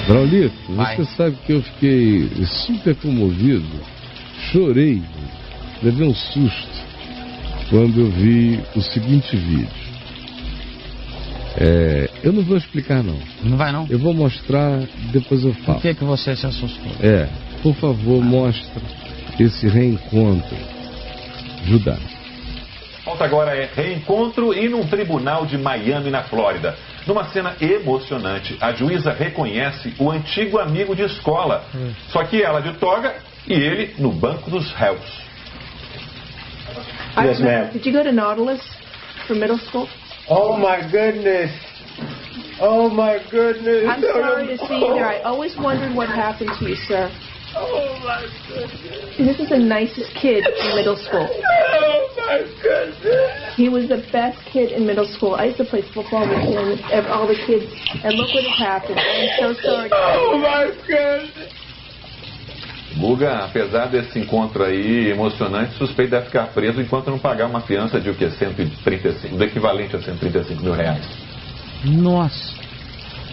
Braulito, você sabe que eu fiquei super comovido, chorei, levei um susto quando eu vi o seguinte vídeo. Eu não vou explicar não. Não vai não? Eu vou mostrar, depois eu falo. Por que você se assustou? Por favor, mostra esse reencontro. Judá. Volta agora reencontro e num tribunal de Miami, na Flórida. Numa cena emocionante, a juíza reconhece o antigo amigo de escola. Só que ela de toga e ele no banco dos réus. Yes, ma'am. Did you go to Nautilus for middle school? Oh my goodness. Oh my goodness. I'm sorry to see you there. I always wondered what happened to you, sir. Oh my goodness. This is the nicest kid in middle school. Oh my goodness. He was the best kid in middle school. I used to play football with him and all the kids, and look what has happened. I'm so sorry. Oh my goodness. Guga, apesar desse encontro aí emocionante, suspeito deve ficar preso enquanto não pagar uma fiança de o que? 135, do equivalente a 135 mil reais. Nossa.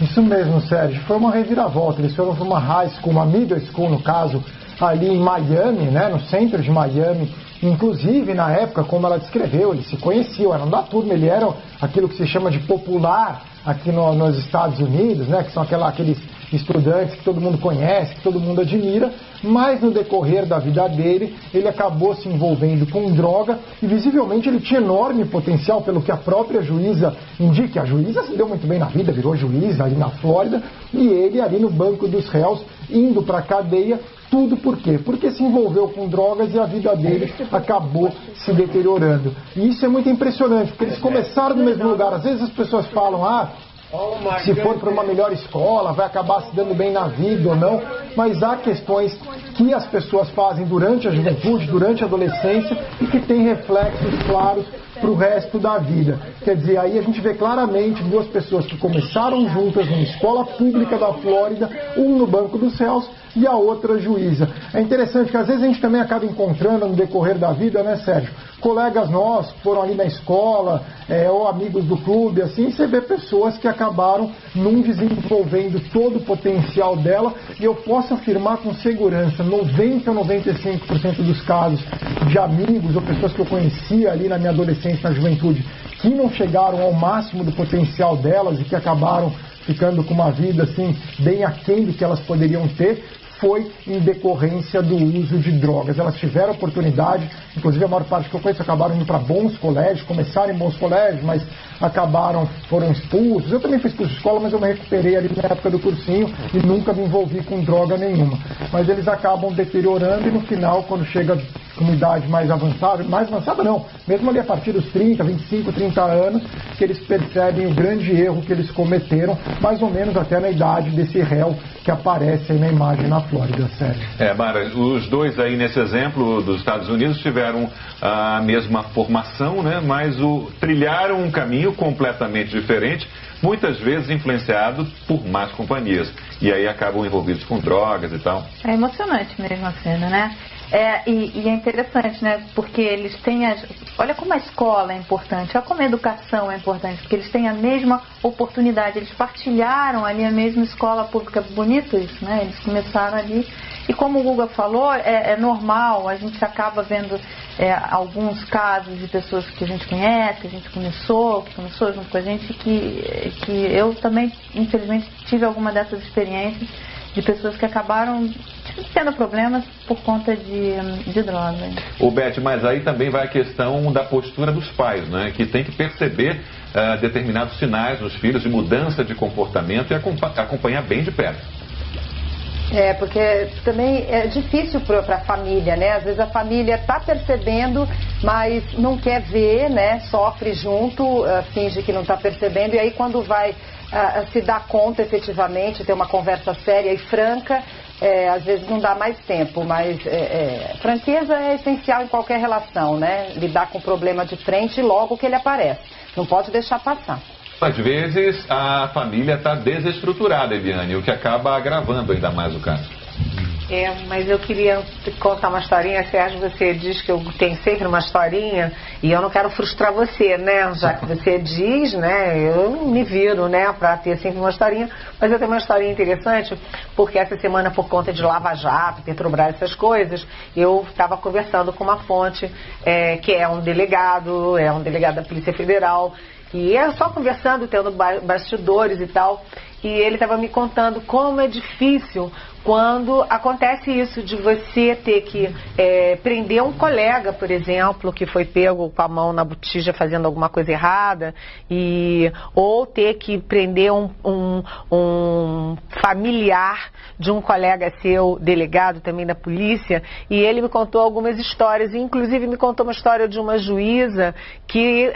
Isso mesmo, Sérgio. Foi uma reviravolta. Eles foram para uma high school, uma middle school, no caso, ali em Miami, né, no centro de Miami. Inclusive, na época, como ela descreveu, eles se conheciam, eram da turma, eles eram aquilo que se chama de popular aqui nos Estados Unidos, né, que são aqueles estudantes que todo mundo conhece, que todo mundo admira, mas no decorrer da vida dele, ele acabou se envolvendo com droga e visivelmente ele tinha enorme potencial, pelo que a própria juíza indica. A juíza se deu muito bem na vida, virou juíza ali na Flórida, e ele ali no banco dos réus, indo para a cadeia. Tudo por quê? Porque se envolveu com drogas e a vida dele acabou se deteriorando. E isso é muito impressionante, porque eles começaram no mesmo lugar. Às vezes as pessoas falam, se for para uma melhor escola, vai acabar se dando bem na vida ou não. Mas há questões que as pessoas fazem durante a juventude, durante a adolescência, e que têm reflexos claros para o resto da vida. Quer dizer, aí a gente vê claramente duas pessoas que começaram juntas numa escola pública da Flórida, um no banco dos réus e a outra juíza. É interessante que às vezes a gente também acaba encontrando no decorrer da vida, né, Sérgio? Colegas nossos que foram ali na escola, ou amigos do clube, assim, você vê pessoas que acabaram não desenvolvendo todo o potencial dela, e eu posso afirmar com segurança, 90 ou 95% dos casos de amigos ou pessoas que eu conhecia ali na minha adolescência, na juventude, que não chegaram ao máximo do potencial delas e que acabaram ficando com uma vida assim bem aquém do que elas poderiam ter, foi em decorrência do uso de drogas. Elas tiveram oportunidade, inclusive a maior parte que eu conheço acabaram indo para bons colégios, começaram em bons colégios, mas foram expulsos. Eu também fui expulso de escola, mas eu me recuperei ali na época do cursinho e nunca me envolvi com droga nenhuma. Mas eles acabam deteriorando e no final, quando chega com uma idade mais avançada não, mesmo ali a partir dos 30, 25, 30 anos, que eles percebem o grande erro que eles cometeram, mais ou menos até na idade desse réu que aparece aí na imagem na Flórida, Sérgio. Mara, os dois aí nesse exemplo dos Estados Unidos tiveram a mesma formação, né, mas trilharam um caminho completamente diferente, muitas vezes influenciado por más companhias. E aí acabam envolvidos com drogas e tal. É emocionante mesmo a cena, né? E é interessante, né? Porque eles têm olha como a escola é importante, olha como a educação é importante, porque eles têm a mesma oportunidade, eles partilharam ali a mesma escola pública. Bonito isso, né? Eles começaram ali. E como o Guga falou, é normal, a gente acaba vendo alguns casos de pessoas que a gente conhece, que a gente começou junto com a gente, que eu também, infelizmente, tive alguma dessas experiências de pessoas que acabaram tendo problemas por conta de droga. Beth, mas aí também vai a questão da postura dos pais, né? Que tem que perceber determinados sinais nos filhos de mudança de comportamento e acompanhar bem de perto. Porque também é difícil para a família, né? Às vezes a família está percebendo, mas não quer ver, né? Sofre junto, finge que não está percebendo, e aí quando vai se dar conta efetivamente, ter uma conversa séria e franca, às vezes não dá mais tempo, mas franqueza é essencial em qualquer relação, né? Lidar com o problema de frente logo que ele aparece, não pode deixar passar. Às vezes a família está desestruturada, Eliane, o que acaba agravando ainda mais o caso. Mas eu queria contar uma historinha. Sérgio, você diz que eu tenho sempre uma historinha e eu não quero frustrar você, né? Já que você diz, né? Eu me viro, né? Para ter sempre uma historinha. Mas eu tenho uma historinha interessante, porque essa semana, por conta de Lava Jato, Petrobras, essas coisas, eu estava conversando com uma fonte que é um delegado da Polícia Federal, e é só conversando, tendo bastidores e tal. E ele estava me contando como é difícil quando acontece isso, de você ter que prender um colega, por exemplo, que foi pego com a mão na botija fazendo alguma coisa errada, ou ter que prender um familiar de um colega seu, delegado também da polícia. E ele me contou algumas histórias, inclusive me contou uma história de uma juíza que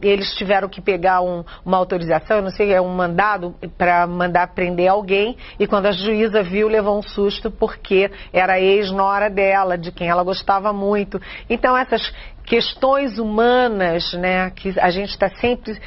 eles tiveram que pegar uma autorização, eu não sei, um mandado para mandar prender alguém, e quando a juíza viu, levou um susto, porque era a ex-nora dela, de quem ela gostava muito. Então, essas questões humanas, né, que a gente está sempre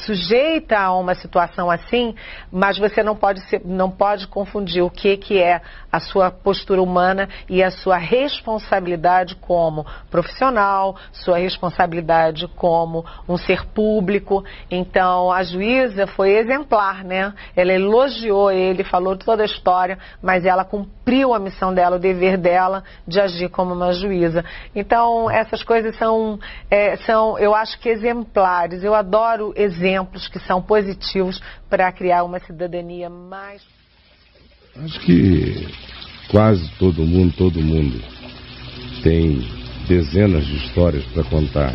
sujeita a uma situação assim, mas você não pode confundir o que é a sua postura humana e a sua responsabilidade como profissional, sua responsabilidade como um ser público. Então, a juíza foi exemplar, né? Ela elogiou ele, falou toda a história, mas ela cumpriu a missão dela, o dever dela de agir como uma juíza. Então, essas coisas são, eu acho que exemplares. Eu adoro exemplos que são positivos para criar uma cidadania mais... Acho que quase todo mundo tem dezenas de histórias para contar.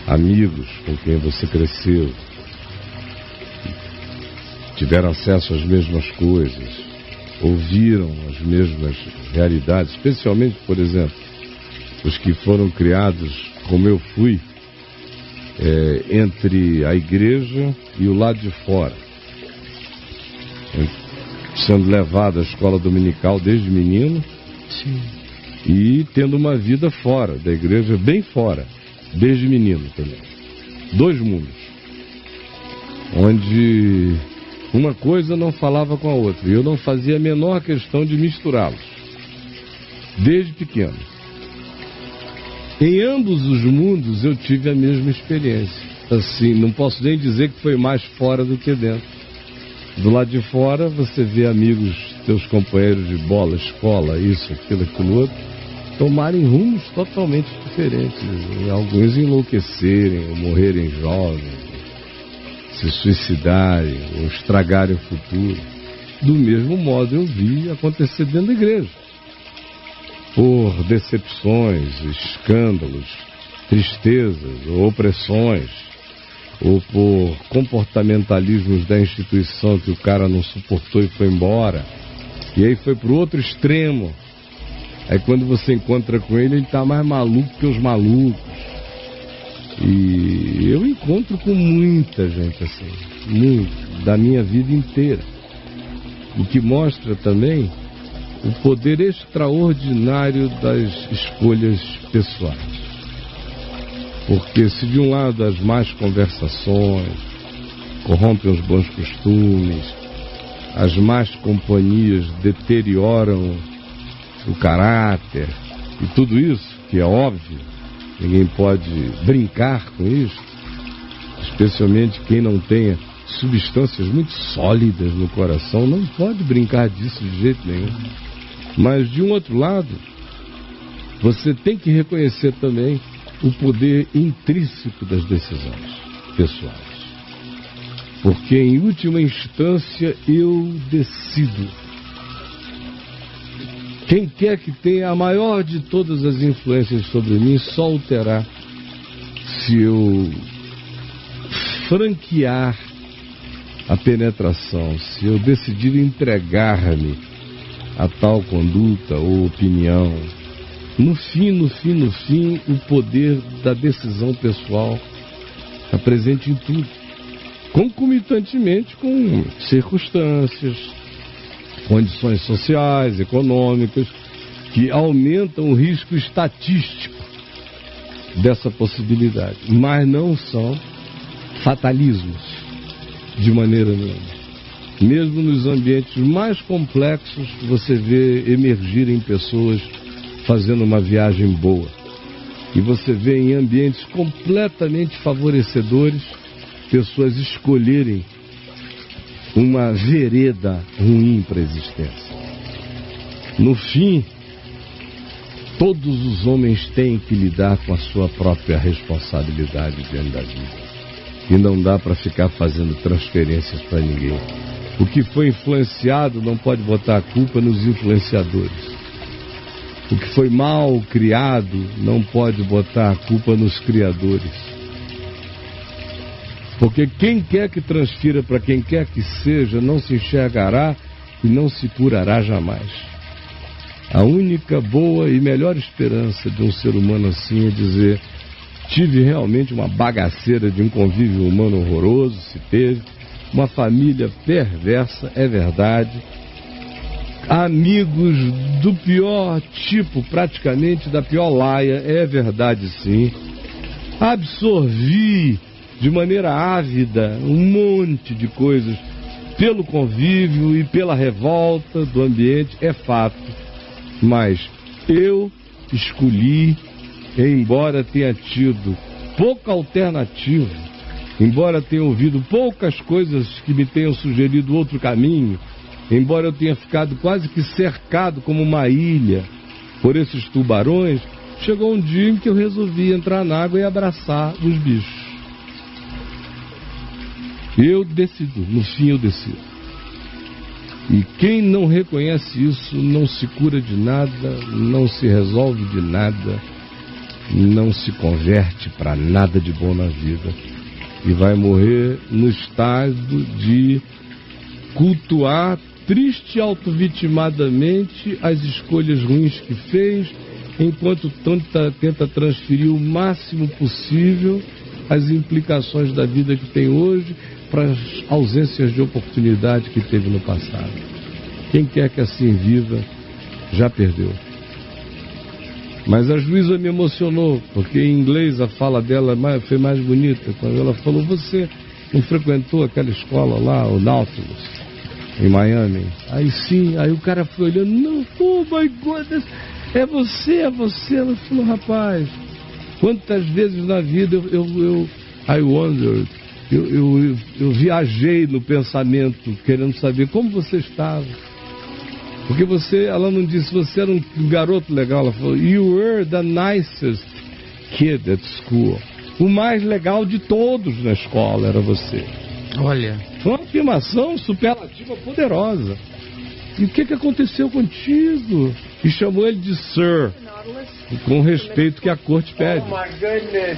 Amigos com quem você cresceu, tiveram acesso às mesmas coisas, ouviram as mesmas realidades, especialmente, por exemplo, os que foram criados, como eu fui, entre a igreja e o lado de fora, sendo levado à escola dominical desde menino. Sim. E tendo uma vida fora da igreja, bem fora, desde menino também. Dois mundos, onde uma coisa não falava com a outra, e eu não fazia a menor questão de misturá-los, desde pequeno. Em ambos os mundos eu tive a mesma experiência. Assim, não posso nem dizer que foi mais fora do que dentro. Do lado de fora você vê amigos, teus companheiros de bola, escola, isso, aquilo outro, tomarem rumos totalmente diferentes. E alguns enlouquecerem, ou morrerem jovens, se suicidarem, ou estragarem o futuro. Do mesmo modo eu vi acontecer dentro da igreja. Por decepções, escândalos, tristezas, ou opressões, ou por comportamentalismos da instituição que o cara não suportou e foi embora, e aí foi pro outro extremo. Aí quando você encontra com ele, ele tá mais maluco que os malucos. E eu encontro com muita gente assim, muito, da minha vida inteira, o que mostra também o poder extraordinário das escolhas pessoais. Porque se de um lado as más conversações corrompem os bons costumes, as más companhias deterioram o caráter, e tudo isso, que é óbvio, ninguém pode brincar com isso, especialmente quem não tenha substâncias muito sólidas no coração, não pode brincar disso de jeito nenhum. Mas de um outro lado, você tem que reconhecer também o poder intrínseco das decisões pessoais. Porque em última instância eu decido. Quem quer que tenha a maior de todas as influências sobre mim só o terá se eu franquear a penetração, se eu decidir entregar-me a tal conduta ou opinião. No fim, o poder da decisão pessoal está presente em tudo, concomitantemente com circunstâncias, condições sociais, econômicas, que aumentam o risco estatístico dessa possibilidade, mas não são fatalismos de maneira nenhuma. Mesmo nos ambientes mais complexos, você vê emergirem pessoas fazendo uma viagem boa. E você vê em ambientes completamente favorecedores, pessoas escolherem uma vereda ruim para a existência. No fim, todos os homens têm que lidar com a sua própria responsabilidade diante da vida. E não dá para ficar fazendo transferências para ninguém. O que foi influenciado não pode botar a culpa nos influenciadores. O que foi mal criado não pode botar a culpa nos criadores. Porque quem quer que transfira para quem quer que seja não se enxergará e não se curará jamais. A única boa e melhor esperança de um ser humano assim é dizer: tive realmente uma bagaceira de um convívio humano horroroso, se teve, uma família perversa, é verdade, amigos do pior tipo, praticamente da pior laia, é verdade sim, absorvi de maneira ávida um monte de coisas pelo convívio e pela revolta do ambiente, é fato, mas eu escolhi, embora tenha tido pouca alternativa, embora tenha ouvido poucas coisas que me tenham sugerido outro caminho, embora eu tenha ficado quase que cercado como uma ilha por esses tubarões, chegou um dia em que eu resolvi entrar na água e abraçar os bichos. Eu decido, no fim eu decido. E quem não reconhece isso não se cura de nada, não se resolve de nada, não se converte para nada de bom na vida. E vai morrer no estado de cultuar triste e autovitimadamente as escolhas ruins que fez, enquanto tenta transferir o máximo possível as implicações da vida que tem hoje para as ausências de oportunidade que teve no passado. Quem quer que assim viva, já perdeu. Mas a juíza me emocionou, porque em inglês a fala dela foi mais bonita, quando ela falou: você não frequentou aquela escola lá, o Nautilus, em Miami? Aí sim, aí o cara foi olhando: não, oh my goodness, é você. Ela falou: rapaz, quantas vezes na vida I wondered, eu viajei no pensamento, querendo saber como você estava. Porque ela não disse, você era um garoto legal, ela falou, you were the nicest kid at school. O mais legal de todos na escola era você. Olha. Uma afirmação superlativa poderosa. E o que aconteceu contigo? E chamou ele de Sir, com o respeito que a corte pede. Oh my goodness.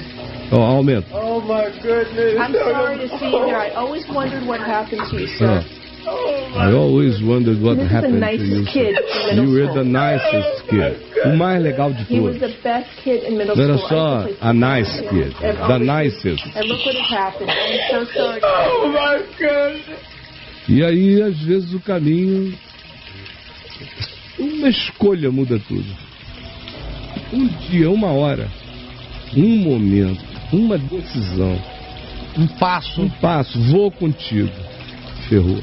Aumenta. Oh my goodness. I'm sorry to see you here. I always wondered what happened to you, sir. I always wondered what This happened is the to you. nicest kid in middle You were school. the nicest kid. O mais legal de He was todos. the best kid in middle Não era school. só I used to a play nice football with kid, him. the nicest. And look what has happened. I'm so sorry. Oh my goodness. E aí, às vezes, o caminho, uma escolha muda tudo. Um dia, uma hora, um momento, uma decisão, Um passo. vou contigo, ferrou.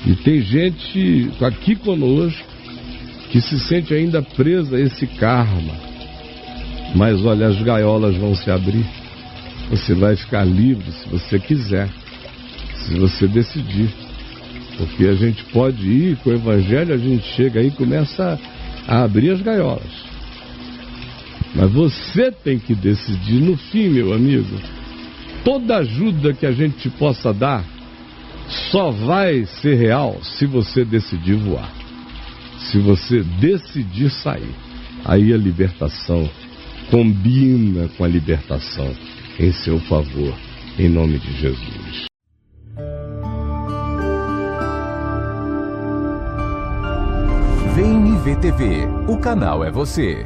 E tem gente aqui conosco que se sente ainda presa a esse karma. Mas olha, as gaiolas vão se abrir. Você vai ficar livre se você quiser, se você decidir. Porque a gente pode ir com o evangelho, a gente chega aí e começa a abrir as gaiolas. Mas você tem que decidir. No fim, meu amigo, toda ajuda que a gente te possa dar só vai ser real se você decidir voar, se você decidir sair. Aí a libertação combina com a libertação em seu favor, em nome de Jesus. Vem me ver TV, o canal é você.